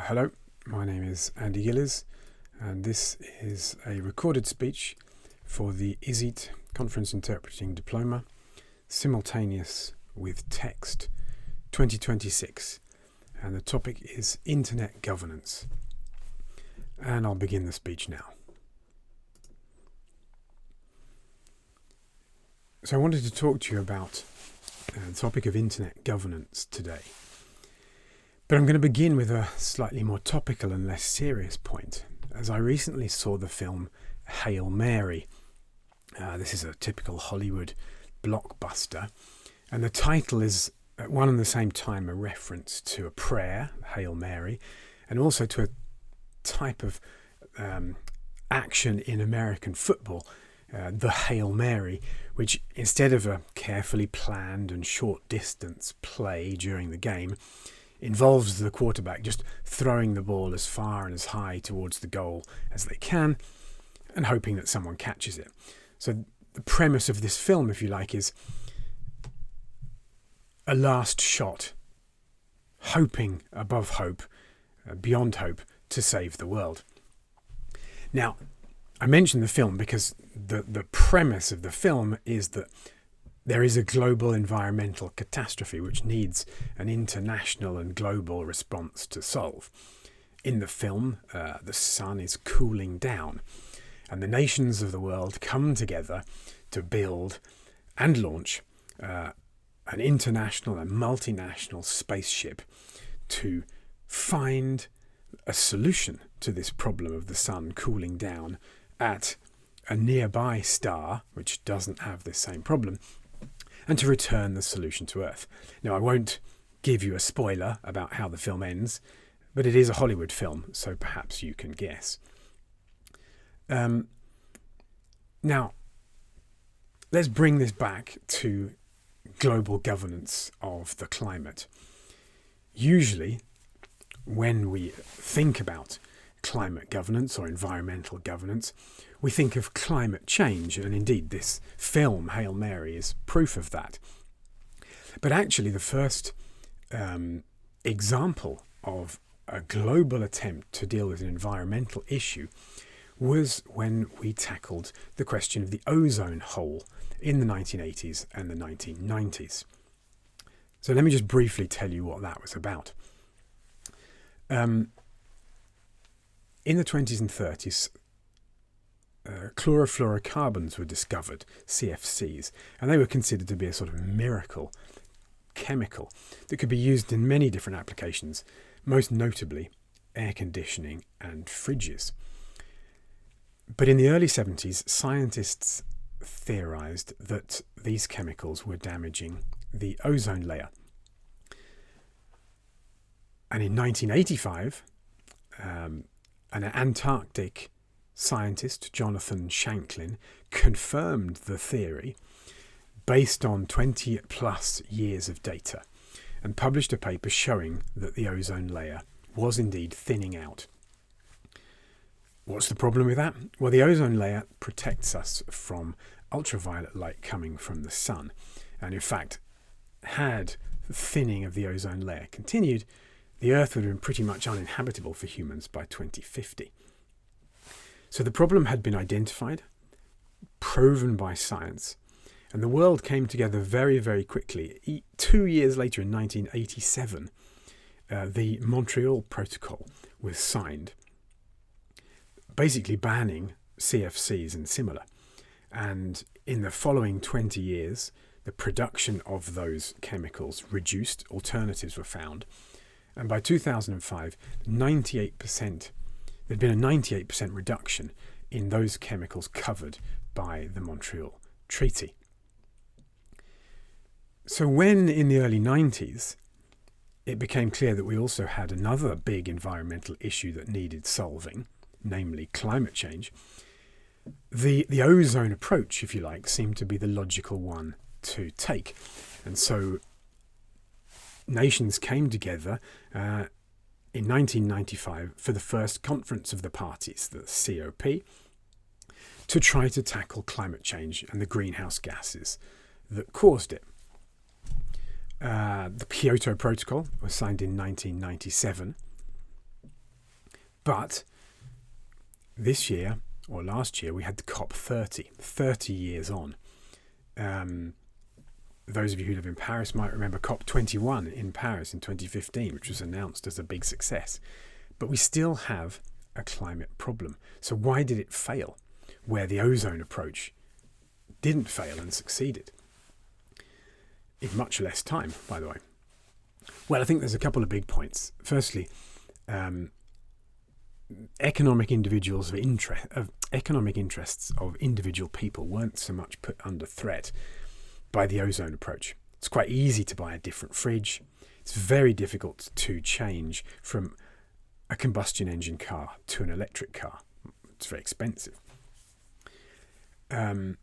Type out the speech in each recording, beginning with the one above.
Hello, my name is Andy Gillies, and this is a recorded speech for the ISIT Conference Interpreting Diploma, Simultaneous with Text 2026, and the topic is Internet Governance. And I'll begin the speech now. So I wanted to talk to you about the topic of Internet governance today. But I'm going to begin with a slightly more topical and less serious point, as I recently saw the film Hail Mary. This is a typical Hollywood blockbuster, and the title is at one and the same time a reference to a prayer, Hail Mary, and also to a type of action in American football, the Hail Mary, which instead of a carefully planned and short distance play during the game, involves the quarterback just throwing the ball as far and as high towards the goal as they can and hoping that someone catches it. So the premise of this film, if you like, is a last shot, hoping above hope, beyond hope, to save the world. Now, I mention the film because the premise of the film is that there is a global environmental catastrophe which needs an international and global response to solve. In the film, the sun is cooling down, and the nations of the world come together to build and launch an international and multinational spaceship to find a solution to this problem of the sun cooling down at a nearby star which doesn't have this same problem, and to return the solution to Earth. Now, I won't give you a spoiler about how the film ends, but it is a Hollywood film, so perhaps you can guess. Now, let's bring this back to global governance of the climate. Usually, when we think about climate governance or environmental governance, we think of climate change, and indeed this film, Hail Mary, is proof of that. But actually the first example of a global attempt to deal with an environmental issue was when we tackled the question of the ozone hole in the 1980s and the 1990s. So let me just briefly tell you what that was about. In the 20s and 30s, chlorofluorocarbons were discovered, CFCs, and they were considered to be a sort of miracle chemical that could be used in many different applications, most notably air conditioning and fridges. But in the early 70s, scientists theorized that these chemicals were damaging the ozone layer. And in 1985, an Antarctic scientist, Jonathan Shanklin, confirmed the theory based on 20 plus years of data and published a paper showing that the ozone layer was indeed thinning out. What's the problem with that? Well, the ozone layer protects us from ultraviolet light coming from the sun. And in fact, had the thinning of the ozone layer continued, the Earth would have been pretty much uninhabitable for humans by 2050. So the problem had been identified, proven by science, and the world came together very, very quickly. 2 years later, in 1987, the Montreal Protocol was signed, basically banning CFCs and similar. And in the following 20 years, the production of those chemicals reduced, alternatives were found, and by 2005, 98%. There'd been a 98% reduction in those chemicals covered by the Montreal Treaty. So when in the early 90s, it became clear that we also had another big environmental issue that needed solving, namely climate change, the ozone approach, if you like, seemed to be the logical one to take. And so nations came together in 1995 for the first Conference of the Parties, the COP, to try to tackle climate change and the greenhouse gases that caused it. The Kyoto Protocol was signed in 1997, But this year, or last year, we had the COP30, 30 years on. Those of you who live in Paris might remember COP21 in Paris in 2015, which was announced as a big success. But we still have a climate problem. So why did it fail, where the ozone approach didn't fail and succeeded? In much less time, by the way. Well, I think there's a couple of big points. Firstly, economic interests of individual people weren't so much put under threat by the ozone approach. It's quite easy to buy a different fridge. It's very difficult to change from a combustion engine car to an electric car. It's very expensive. And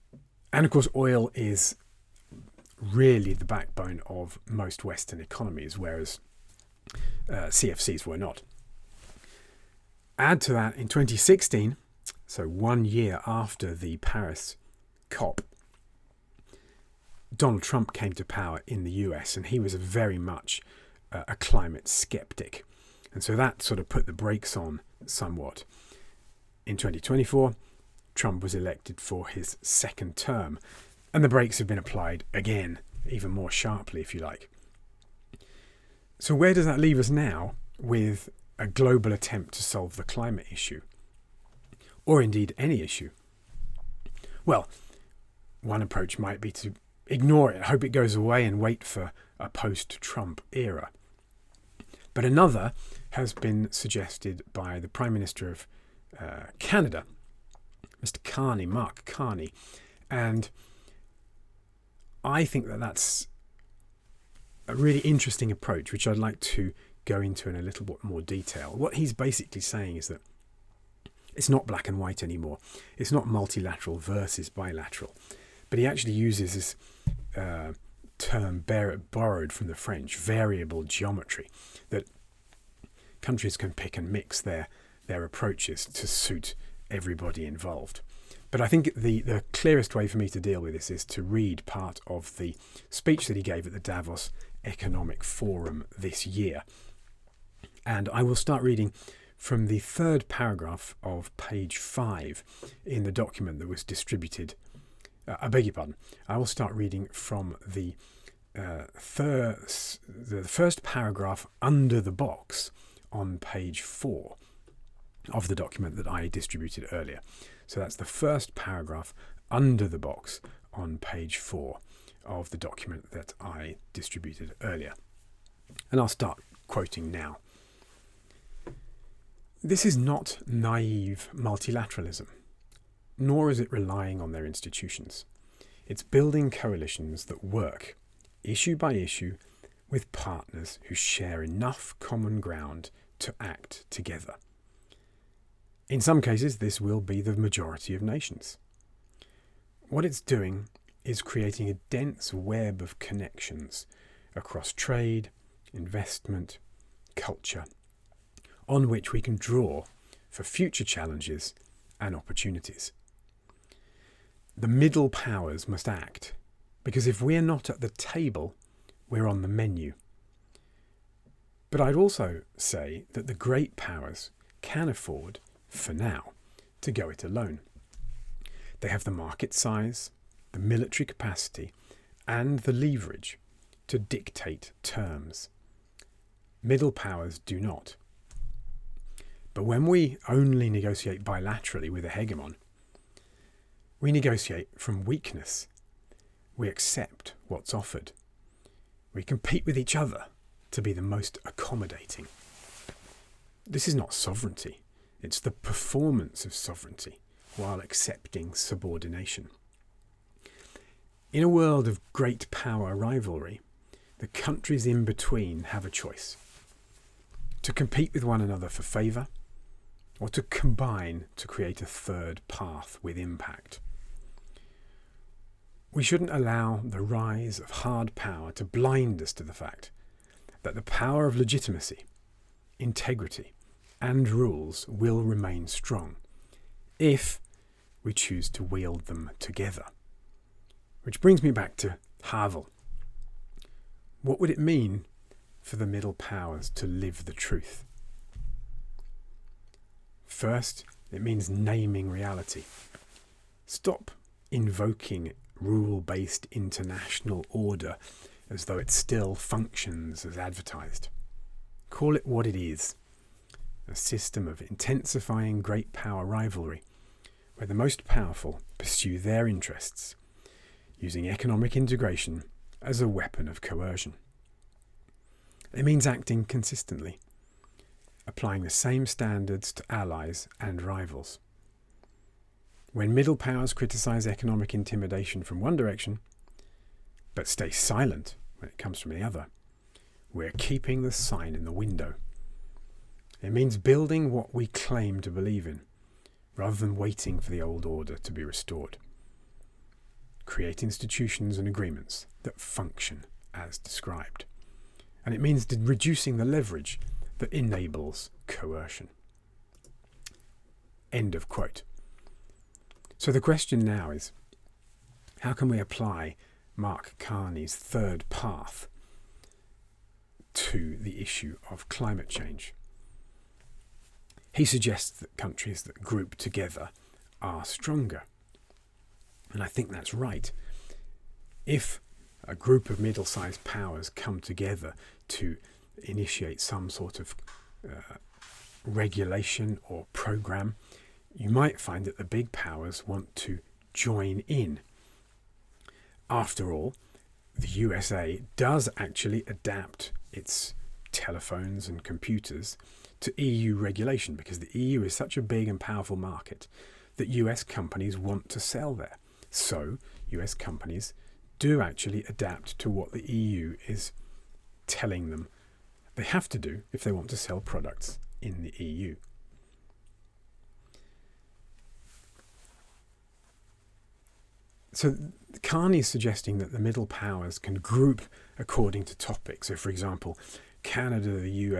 of course, oil is really the backbone of most Western economies, whereas CFCs were not. Add to that, in 2016, so 1 year after the Paris COP, Donald Trump came to power in the US, and he was very much a climate skeptic. And so that sort of put the brakes on somewhat. In 2024, Trump was elected for his second term, and the brakes have been applied again, even more sharply, if you like. So where does that leave us now with a global attempt to solve the climate issue? Or indeed any issue? Well, one approach might be to ignore it, hope it goes away and wait for a post-Trump era. But another has been suggested by the Prime Minister of Canada, Mr. Carney, Mark Carney. And I think that that's a really interesting approach, which I'd like to go into in a little bit more detail. What he's basically saying is that it's not black and white anymore. It's not multilateral versus bilateral. But he actually uses this term borrowed from the French, variable geometry, that countries can pick and mix their approaches to suit everybody involved. But I think the clearest way for me to deal with this is to read part of the speech that he gave at the Davos Economic Forum this year. And I will start reading from the third paragraph of page 5 in the document that was distributed. I beg your pardon. I will start reading from the first paragraph under the box on page 4 of the document that I distributed earlier. So that's the first paragraph under the box on page 4 of the document that I distributed earlier. And I'll start quoting now. This is not naive multilateralism, nor is it relying on their institutions. It's building coalitions that work, issue by issue, with partners who share enough common ground to act together. In some cases, this will be the majority of nations. What it's doing is creating a dense web of connections across trade, investment, culture, on which we can draw for future challenges and opportunities. The middle powers must act, because if we're not at the table, we're on the menu. But I'd also say that the great powers can afford, for now, to go it alone. They have the market size, the military capacity, and the leverage to dictate terms. Middle powers do not. But when we only negotiate bilaterally with a hegemon, we negotiate from weakness. We accept what's offered. We compete with each other to be the most accommodating. This is not sovereignty. It's the performance of sovereignty while accepting subordination. In a world of great power rivalry, the countries in between have a choice: to compete with one another for favour, or to combine to create a third path with impact. We shouldn't allow the rise of hard power to blind us to the fact that the power of legitimacy, integrity, and rules will remain strong if we choose to wield them together. Which brings me back to Havel. What would it mean for the middle powers to live the truth? First, it means naming reality. Stop invoking rule-based international order as though it still functions as advertised. Call it what it is: a system of intensifying great power rivalry, where the most powerful pursue their interests, using economic integration as a weapon of coercion. It means acting consistently, applying the same standards to allies and rivals. When middle powers criticize economic intimidation from one direction, but stay silent when it comes from the other, we're keeping the sign in the window. It means building what we claim to believe in, rather than waiting for the old order to be restored. Create institutions and agreements that function as described. And it means reducing the leverage that enables coercion. End of quote. So the question now is, how can we apply Mark Carney's third path to the issue of climate change? He suggests that countries that group together are stronger. And I think that's right. If a group of middle-sized powers come together to initiate some sort of regulation or program, you might find that the big powers want to join in. After all, the USA does actually adapt its telephones and computers to EU regulation, because the EU is such a big and powerful market that US companies want to sell there. So US companies do actually adapt to what the EU is telling them they have to do if they want to sell products in the EU. So Carney is suggesting that the middle powers can group according to topics. So, for example, Canada, the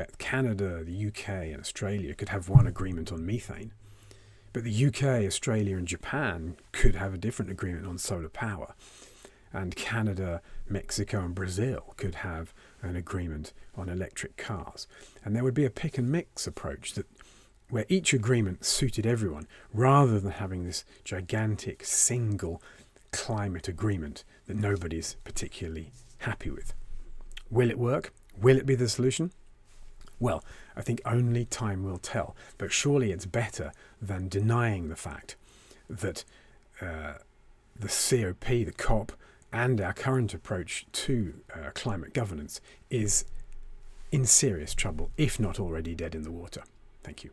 UK, and Australia could have one agreement on methane, but the UK, Australia, and Japan could have a different agreement on solar power, and Canada, Mexico, and Brazil could have an agreement on electric cars. And there would be a pick and mix approach where each agreement suited everyone, rather than having this gigantic single climate agreement that nobody's particularly happy with. Will it work? Will it be the solution? Well, I think only time will tell, but surely it's better than denying the fact that the COP, the COP, and our current approach to climate governance is in serious trouble, if not already dead in the water. Thank you.